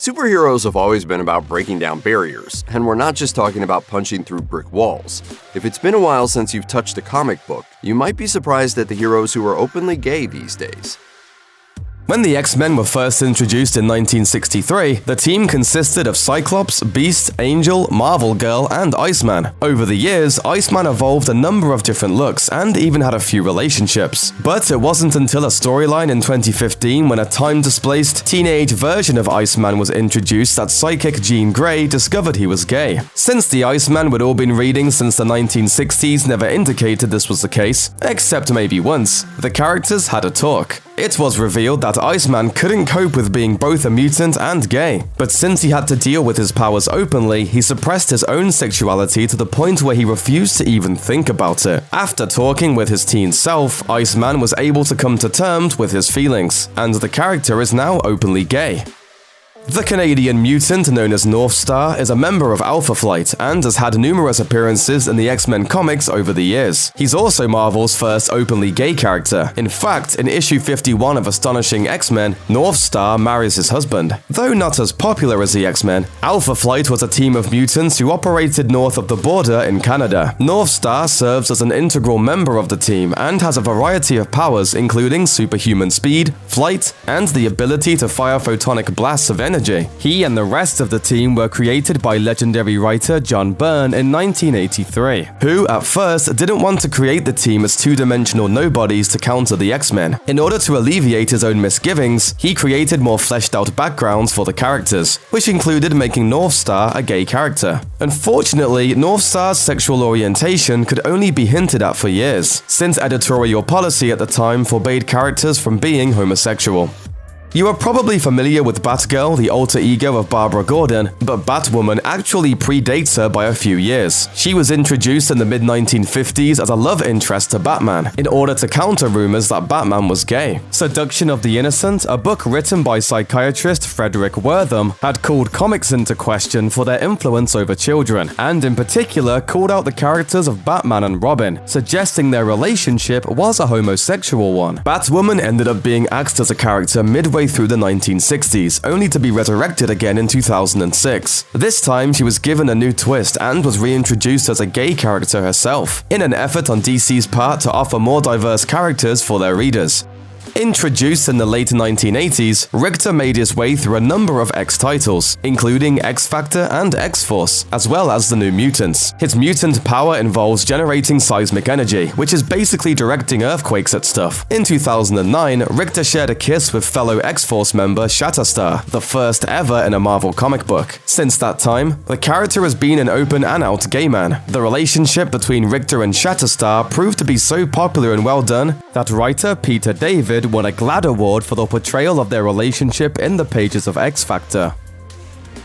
Superheroes have always been about breaking down barriers, and we're not just talking about punching through brick walls. If it's been a while since you've touched a comic book, you might be surprised at the heroes who are openly gay these days. When the X-Men were first introduced in 1963, the team consisted of Cyclops, Beast, Angel, Marvel Girl, and Iceman. Over the years, Iceman evolved a number of different looks and even had a few relationships. But it wasn't until a storyline in 2015 when a time-displaced teenage version of Iceman was introduced that psychic Jean Grey discovered he was gay. Since the Iceman we'd all been reading since the 1960s never indicated this was the case, except maybe once, the characters had a talk. It was revealed that Iceman couldn't cope with being both a mutant and gay, but since he had to deal with his powers openly, he suppressed his own sexuality to the point where he refused to even think about it. After talking with his teen self, Iceman was able to come to terms with his feelings, and the character is now openly gay. The Canadian mutant known as Northstar is a member of Alpha Flight and has had numerous appearances in the X-Men comics over the years. He's also Marvel's first openly gay character. In fact, in issue 51 of Astonishing X-Men, Northstar marries his husband. Though not as popular as the X-Men, Alpha Flight was a team of mutants who operated north of the border in Canada. Northstar serves as an integral member of the team and has a variety of powers including superhuman speed, flight, and the ability to fire photonic blasts of energy. He and the rest of the team were created by legendary writer John Byrne in 1983, who at first didn't want to create the team as two-dimensional nobodies to counter the X-Men. In order to alleviate his own misgivings, he created more fleshed-out backgrounds for the characters, which included making Northstar a gay character. Unfortunately, Northstar's sexual orientation could only be hinted at for years, since editorial policy at the time forbade characters from being homosexual. You are probably familiar with Batgirl, the alter ego of Barbara Gordon, but Batwoman actually predates her by a few years. She was introduced in the mid-1950s as a love interest to Batman, in order to counter rumors that Batman was gay. Seduction of the Innocent, a book written by psychiatrist Frederick Wortham, had called comics into question for their influence over children, and in particular called out the characters of Batman and Robin, suggesting their relationship was a homosexual one. Batwoman ended up being axed as a character midway through the 1960s, only to be resurrected again in 2006. This time, she was given a new twist and was reintroduced as a gay character herself, in an effort on DC's part to offer more diverse characters for their readers. Introduced in the late 1980s, Rictor made his way through a number of X titles, including X-Factor and X-Force, as well as the New Mutants. His mutant power involves generating seismic energy, which is basically directing earthquakes at stuff. In 2009, Rictor shared a kiss with fellow X-Force member Shatterstar, the first ever in a Marvel comic book. Since that time, the character has been an open and out gay man. The relationship between Rictor and Shatterstar proved to be so popular and well done that writer Peter David won a GLAAD award for the portrayal of their relationship in the pages of X-Factor.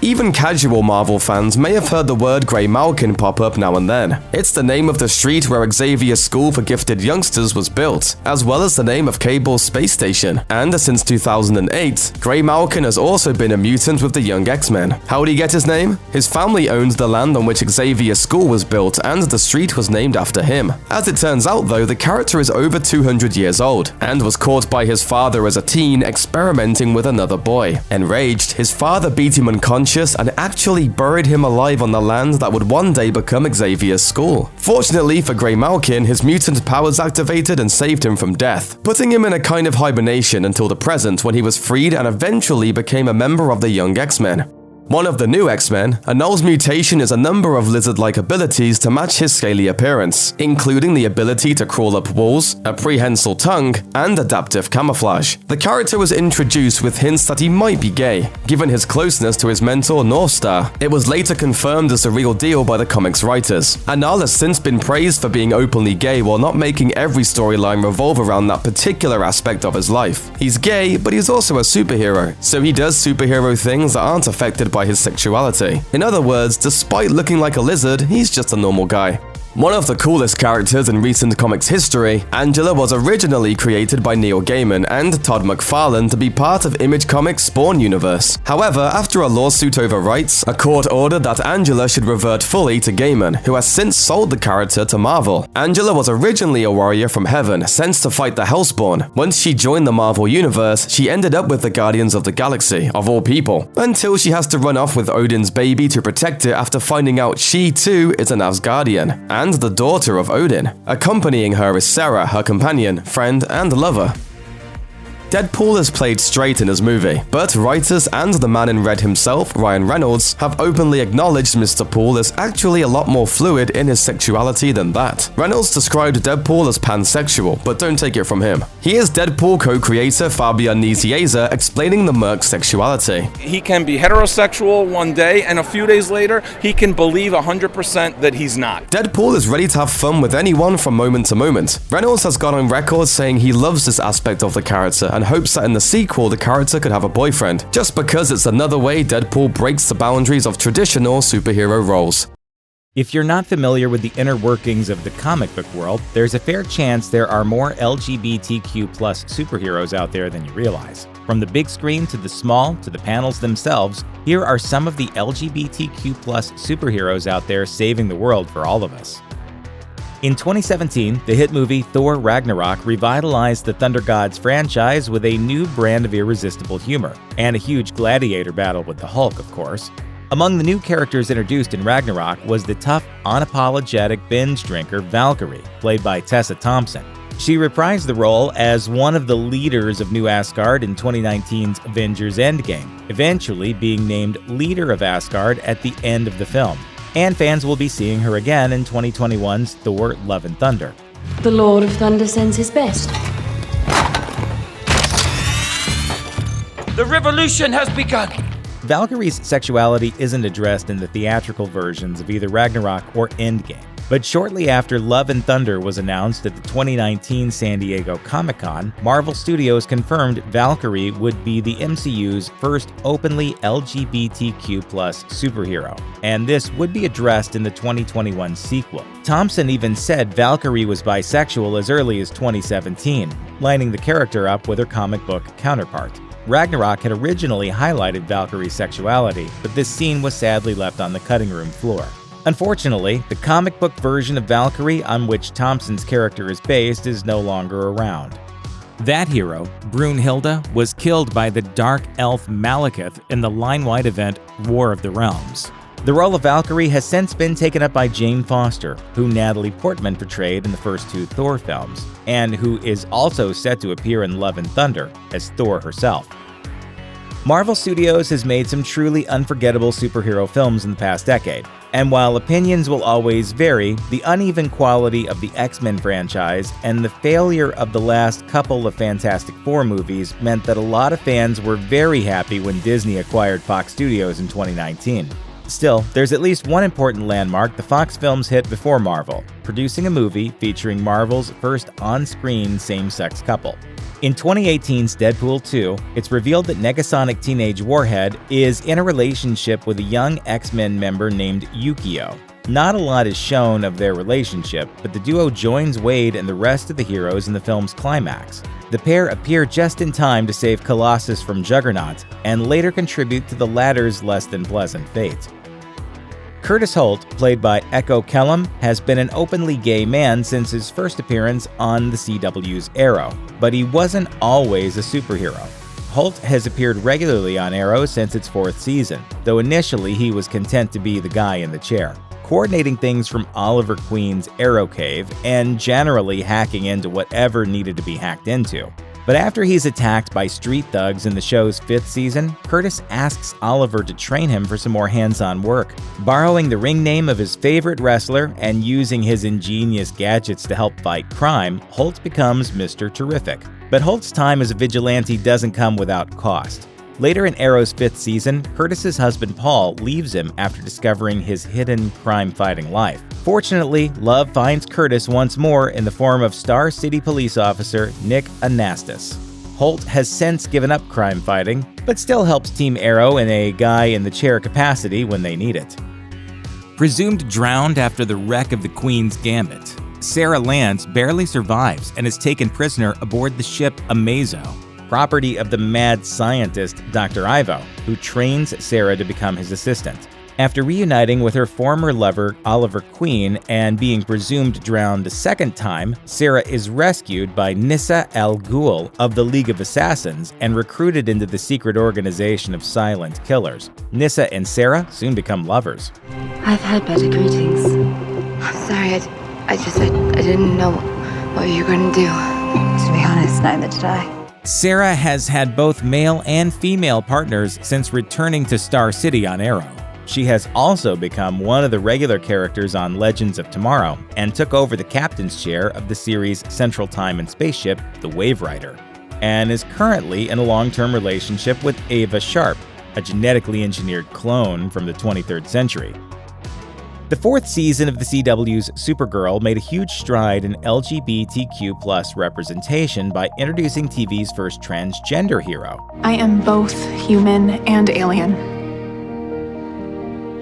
Even casual Marvel fans may have heard the word Graymalkin pop up now and then. It's the name of the street where Xavier's School for Gifted Youngsters was built, as well as the name of Cable's space station. And since 2008, Graymalkin has also been a mutant with the Young X-Men. How did he get his name? His family owned the land on which Xavier's School was built, and the street was named after him. As it turns out though, the character is over 200 years old, and was caught by his father as a teen experimenting with another boy. Enraged, his father beat him unconscious and actually buried him alive on the land that would one day become Xavier's School. Fortunately for Graymalkin, his mutant powers activated and saved him from death, putting him in a kind of hibernation until the present when he was freed and eventually became a member of the Young X-Men. One of the new X-Men, Anole's mutation is a number of lizard-like abilities to match his scaly appearance, including the ability to crawl up walls, a prehensile tongue, and adaptive camouflage. The character was introduced with hints that he might be gay, given his closeness to his mentor Northstar. It was later confirmed as the real deal by the comics writers. Anole has since been praised for being openly gay while not making every storyline revolve around that particular aspect of his life. He's gay, but he's also a superhero, so he does superhero things that aren't affected by his sexuality. In other words, despite looking like a lizard, he's just a normal guy. One of the coolest characters in recent comics history, Angela was originally created by Neil Gaiman and Todd McFarlane to be part of Image Comics' Spawn universe. However, after a lawsuit over rights, a court ordered that Angela should revert fully to Gaiman, who has since sold the character to Marvel. Angela was originally a warrior from heaven, sent to fight the Hellspawn. Once she joined the Marvel universe, she ended up with the Guardians of the Galaxy, of all people, until she has to run off with Odin's baby to protect it after finding out she too is an Asgardian, and the daughter of Odin. Accompanying her is Sarah, her companion, friend, and lover. Deadpool is played straight in his movie, but writers and the Man in Red himself, Ryan Reynolds, have openly acknowledged Mr. Pool is actually a lot more fluid in his sexuality than that. Reynolds described Deadpool as pansexual, but don't take it from him. Here's Deadpool co-creator Fabian Nicieza explaining the Merc's sexuality. He can be heterosexual one day, and a few days later, he can believe 100% that he's not. Deadpool is ready to have fun with anyone from moment to moment. Reynolds has gone on record saying he loves this aspect of the character and hopes that in the sequel the character could have a boyfriend, just because it's another way Deadpool breaks the boundaries of traditional superhero roles. If you're not familiar with the inner workings of the comic book world, there's a fair chance there are more LGBTQ+ superheroes out there than you realize. From the big screen to the small to the panels themselves, here are some of the LGBTQ+ superheroes out there saving the world for all of us. In 2017, the hit movie Thor Ragnarok revitalized the Thunder Gods franchise with a new brand of irresistible humor, and a huge gladiator battle with the Hulk, of course. Among the new characters introduced in Ragnarok was the tough, unapologetic binge drinker Valkyrie, played by Tessa Thompson. She reprised the role as one of the leaders of New Asgard in 2019's Avengers Endgame, eventually being named leader of Asgard at the end of the film. And fans will be seeing her again in 2021's Thor: Love and Thunder. The Lord of Thunder sends his best. The revolution has begun! Valkyrie's sexuality isn't addressed in the theatrical versions of either Ragnarok or Endgame. But shortly after Love and Thunder was announced at the 2019 San Diego Comic-Con, Marvel Studios confirmed Valkyrie would be the MCU's first openly LGBTQ+ superhero, and this would be addressed in the 2021 sequel. Thompson even said Valkyrie was bisexual as early as 2017, lining the character up with her comic book counterpart. Ragnarok had originally highlighted Valkyrie's sexuality, but this scene was sadly left on the cutting room floor. Unfortunately, the comic book version of Valkyrie on which Thompson's character is based is no longer around. That hero, Brunhilde, was killed by the dark elf Malekith in the line-wide event War of the Realms. The role of Valkyrie has since been taken up by Jane Foster, who Natalie Portman portrayed in the first two Thor films, and who is also set to appear in Love and Thunder as Thor herself. Marvel Studios has made some truly unforgettable superhero films in the past decade, and while opinions will always vary, the uneven quality of the X-Men franchise and the failure of the last couple of Fantastic Four movies meant that a lot of fans were very happy when Disney acquired Fox Studios in 2019. Still, there's at least one important landmark the Fox films hit before Marvel, producing a movie featuring Marvel's first on-screen same-sex couple. In 2018's Deadpool 2, it's revealed that Negasonic teenage Warhead is in a relationship with a young X-Men member named Yukio. Not a lot is shown of their relationship, but the duo joins Wade and the rest of the heroes in the film's climax. The pair appear just in time to save Colossus from Juggernaut, and later contribute to the latter's less than pleasant fate. Curtis Holt, played by Echo Kellum, has been an openly gay man since his first appearance on the CW's Arrow, but he wasn't always a superhero. Holt has appeared regularly on Arrow since its fourth season, though initially he was content to be the guy in the chair, coordinating things from Oliver Queen's Arrow Cave and generally hacking into whatever needed to be hacked into. But after he's attacked by street thugs in the show's fifth season, Curtis asks Oliver to train him for some more hands-on work. Borrowing the ring name of his favorite wrestler and using his ingenious gadgets to help fight crime, Holt becomes Mr. Terrific. But Holt's time as a vigilante doesn't come without cost. Later in Arrow's fifth season, Curtis's husband Paul leaves him after discovering his hidden crime-fighting life. Fortunately, love finds Curtis once more in the form of Star City police officer Nick Anastas. Holt has since given up crime fighting, but still helps Team Arrow in a guy-in-the-chair capacity when they need it. Presumed drowned after the wreck of the Queen's Gambit, Sarah Lance barely survives and is taken prisoner aboard the ship Amazo, property of the mad scientist Dr. Ivo, who trains Sarah to become his assistant. After reuniting with her former lover, Oliver Queen, and being presumed drowned a second time, Sarah is rescued by Nissa Al Ghul of the League of Assassins and recruited into the secret organization of silent killers. Nissa and Sarah soon become lovers. I've had better greetings. I'm sorry, I didn't know what you were going to do. To be honest, neither did I. Sarah has had both male and female partners since returning to Star City on Arrow. She has also become one of the regular characters on Legends of Tomorrow and took over the captain's chair of the series' Central Time and spaceship, the Wave Rider, and is currently in a long-term relationship with Ava Sharp, a genetically engineered clone from the 23rd century. The fourth season of the CW's Supergirl made a huge stride in LGBTQ+ representation by introducing TV's first transgender hero. I am both human and alien.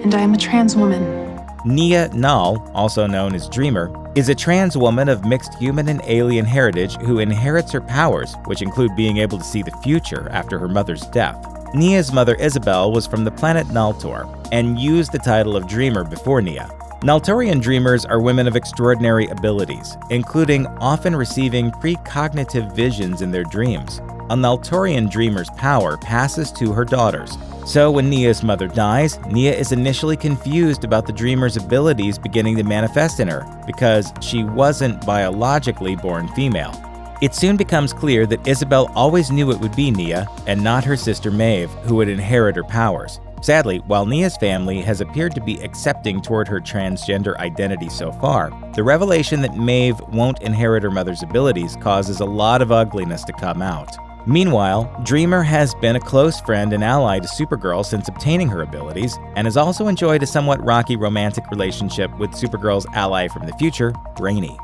And I am a trans woman. Nia Null, also known as Dreamer, is a trans woman of mixed human and alien heritage who inherits her powers, which include being able to see the future after her mother's death. Nia's mother Isabel was from the planet Naltor and used the title of Dreamer before Nia. Naltorian dreamers are women of extraordinary abilities, including often receiving precognitive visions in their dreams. A Naltorian dreamer's power passes to her daughters. So when Nia's mother dies, Nia is initially confused about the dreamer's abilities beginning to manifest in her because she wasn't biologically born female. It soon becomes clear that Isabel always knew it would be Nia and not her sister Maeve who would inherit her powers. Sadly, while Nia's family has appeared to be accepting toward her transgender identity so far, the revelation that Maeve won't inherit her mother's abilities causes a lot of ugliness to come out. Meanwhile, Dreamer has been a close friend and ally to Supergirl since obtaining her abilities, and has also enjoyed a somewhat rocky romantic relationship with Supergirl's ally from the future, Brainy.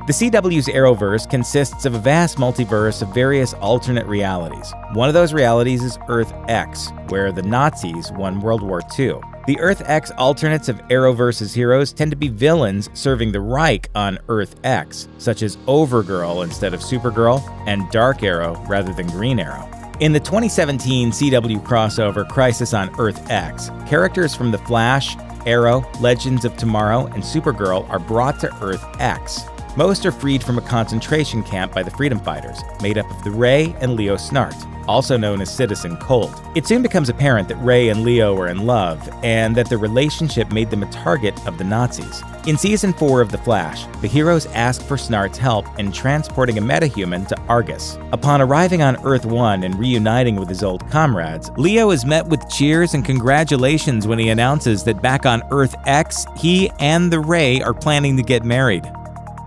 The CW's Arrowverse consists of a vast multiverse of various alternate realities. One of those realities is Earth X, where the Nazis won World War II. The Earth X alternates of Arrowverse's heroes tend to be villains serving the Reich on Earth X, such as Overgirl instead of Supergirl, and Dark Arrow rather than Green Arrow. In the 2017 CW crossover Crisis on Earth X, characters from The Flash, Arrow, Legends of Tomorrow, and Supergirl are brought to Earth X. Most are freed from a concentration camp by the Freedom Fighters, made up of the Ray and Leo Snart, also known as Citizen Cold. It soon becomes apparent that Ray and Leo were in love, and that their relationship made them a target of the Nazis. In Season 4 of The Flash, the heroes ask for Snart's help in transporting a metahuman to Argus. Upon arriving on Earth 1 and reuniting with his old comrades, Leo is met with cheers and congratulations when he announces that back on Earth X, he and the Ray are planning to get married.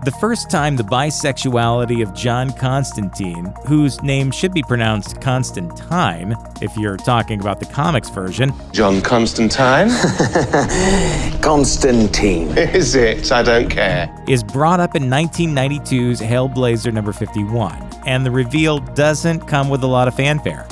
The first time the bisexuality of John Constantine, whose name should be pronounced Constantine if you're talking about the comics version. John Constantine? Constantine. Is it? I don't care. Is brought up in 1992's Hellblazer number 51, and the reveal doesn't come with a lot of fanfare.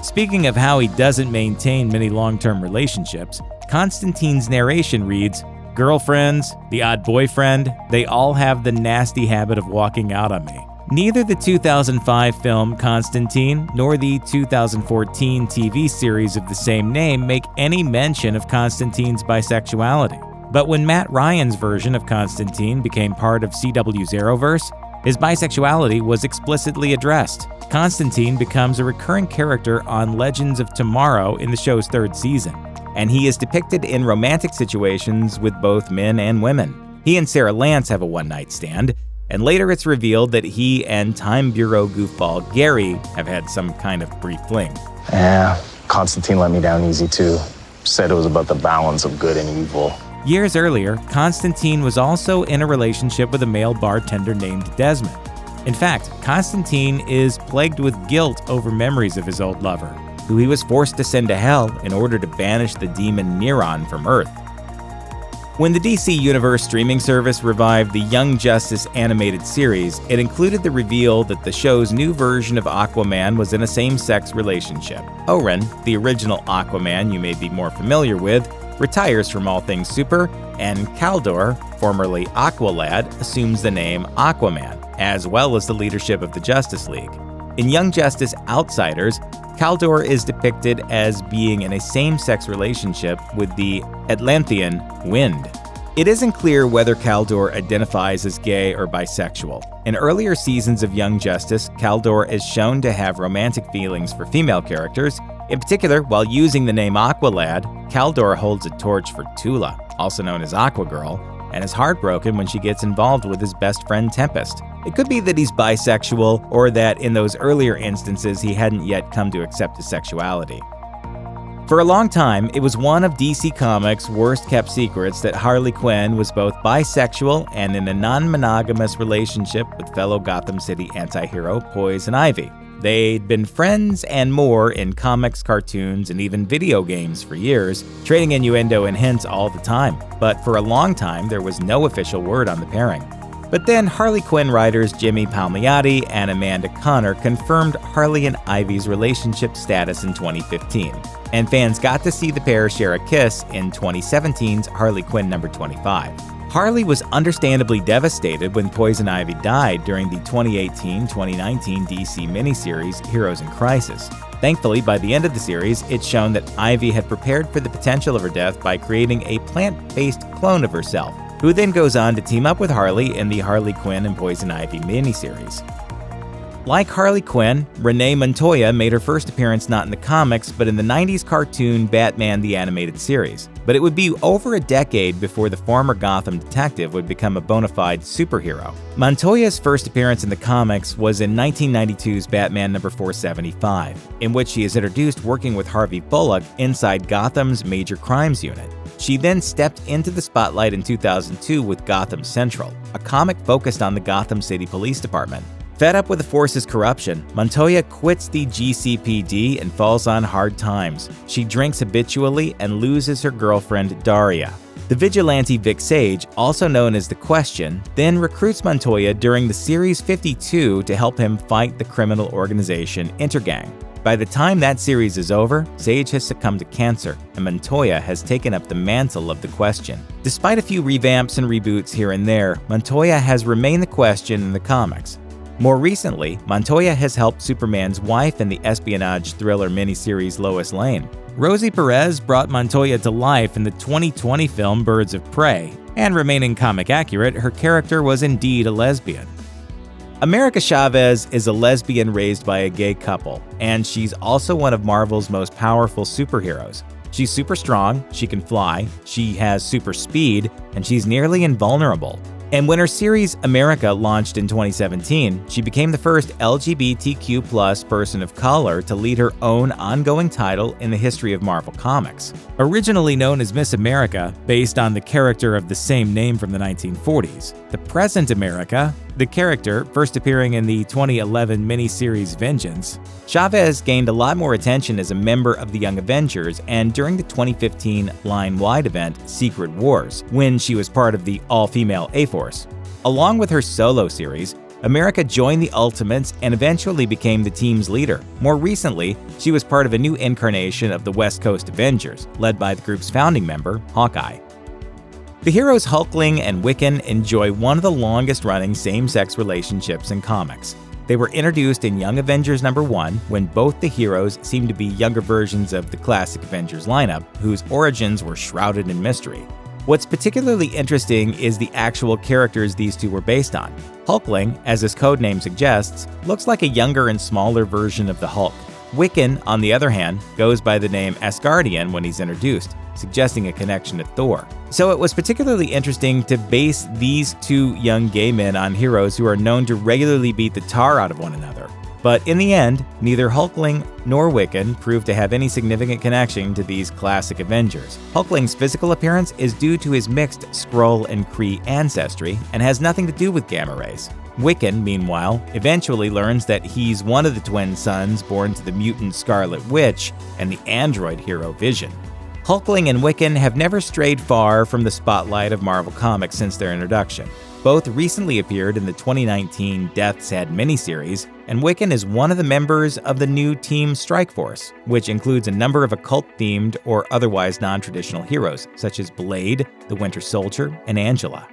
Speaking of how he doesn't maintain many long-term relationships, Constantine's narration reads, "Girlfriends, the odd boyfriend, they all have the nasty habit of walking out on me." Neither the 2005 film Constantine nor the 2014 TV series of the same name make any mention of Constantine's bisexuality. But when Matt Ryan's version of Constantine became part of CW's Arrowverse, his bisexuality was explicitly addressed. Constantine becomes a recurring character on Legends of Tomorrow in the show's third season, and he is depicted in romantic situations with both men and women. He and Sarah Lance have a one-night stand, and later it's revealed that he and Time Bureau goofball Gary have had some kind of brief fling. Yeah, Constantine let me down easy too. Said it was about the balance of good and evil. Years earlier, Constantine was also in a relationship with a male bartender named Desmond. In fact, Constantine is plagued with guilt over memories of his old lover, who he was forced to send to hell in order to banish the demon Neron from Earth. When the DC Universe streaming service revived the Young Justice animated series, it included the reveal that the show's new version of Aquaman was in a same-sex relationship. Oren, the original Aquaman you may be more familiar with, retires from all things super, and Kaldor, formerly Aqualad, assumes the name Aquaman, as well as the leadership of the Justice League. In Young Justice Outsiders, Kaldor is depicted as being in a same-sex relationship with the Atlantean Wind. It isn't clear whether Kaldor identifies as gay or bisexual. In earlier seasons of Young Justice, Kaldor is shown to have romantic feelings for female characters. In particular, while using the name Aqualad, Kaldor holds a torch for Tula, also known as Aquagirl, and is heartbroken when she gets involved with his best friend Tempest. It could be that he's bisexual, or that in those earlier instances he hadn't yet come to accept his sexuality. For a long time, it was one of DC Comics' worst-kept secrets that Harley Quinn was both bisexual and in a non-monogamous relationship with fellow Gotham City anti-hero Poison Ivy. They'd been friends and more in comics, cartoons, and even video games for years, trading innuendo and hints all the time. But for a long time, there was no official word on the pairing. But then Harley Quinn writers Jimmy Palmiotti and Amanda Conner confirmed Harley and Ivy's relationship status in 2015, and fans got to see the pair share a kiss in 2017's Harley Quinn number 25. Harley was understandably devastated when Poison Ivy died during the 2018-2019 DC miniseries Heroes in Crisis. Thankfully, by the end of the series, it's shown that Ivy had prepared for the potential of her death by creating a plant-based clone of herself, who then goes on to team up with Harley in the Harley Quinn and Poison Ivy miniseries. Like Harley Quinn, Renee Montoya made her first appearance not in the comics, but in the 90s cartoon Batman the Animated Series. But it would be over a decade before the former Gotham detective would become a bona fide superhero. Montoya's first appearance in the comics was in 1992's Batman number 475, in which she is introduced working with Harvey Bullock inside Gotham's Major Crimes Unit. She then stepped into the spotlight in 2002 with Gotham Central, a comic focused on the Gotham City Police Department. Fed up with the force's corruption, Montoya quits the GCPD and falls on hard times. She drinks habitually and loses her girlfriend, Daria. The vigilante Vic Sage, also known as The Question, then recruits Montoya during the Series 52 to help him fight the criminal organization Intergang. By the time that series is over, Sage has succumbed to cancer, and Montoya has taken up the mantle of The Question. Despite a few revamps and reboots here and there, Montoya has remained The Question in the comics. More recently, Montoya has helped Superman's wife in the espionage thriller miniseries Lois Lane. Rosie Perez brought Montoya to life in the 2020 film Birds of Prey, and remaining comic accurate, her character was indeed a lesbian. America Chavez is a lesbian raised by a gay couple, and she's also one of Marvel's most powerful superheroes. She's super strong, she can fly, she has super speed, and she's nearly invulnerable. And when her series America launched in 2017, she became the first LGBTQ+ person of color to lead her own ongoing title in the history of Marvel Comics. Originally known as Miss America, based on the character of the same name from the 1940s, the present America, the character first appearing in the 2011 miniseries Vengeance, Chavez gained a lot more attention as a member of the Young Avengers and during the 2015 line-wide event Secret Wars, when she was part of the all-female A-Force. Along with her solo series, America joined the Ultimates and eventually became the team's leader. More recently, she was part of a new incarnation of the West Coast Avengers, led by the group's founding member, Hawkeye. The heroes Hulkling and Wiccan enjoy one of the longest-running same-sex relationships in comics. They were introduced in Young Avengers number 1, when both the heroes seemed to be younger versions of the classic Avengers lineup, whose origins were shrouded in mystery. What's particularly interesting is the actual characters these two were based on. Hulkling, as his codename suggests, looks like a younger and smaller version of the Hulk. Wiccan, on the other hand, goes by the name Asgardian when he's introduced, suggesting a connection to Thor. So it was particularly interesting to base these two young gay men on heroes who are known to regularly beat the tar out of one another. But in the end, neither Hulkling nor Wiccan proved to have any significant connection to these classic Avengers. Hulkling's physical appearance is due to his mixed Skrull and Kree ancestry and has nothing to do with gamma rays. Wiccan, meanwhile, eventually learns that he's one of the twin sons born to the mutant Scarlet Witch and the android hero Vision. Hulkling and Wiccan have never strayed far from the spotlight of Marvel Comics since their introduction. Both recently appeared in the 2019 Death's Head miniseries, and Wiccan is one of the members of the new Team Strike Force, which includes a number of occult-themed or otherwise non-traditional heroes, such as Blade, the Winter Soldier, and Angela.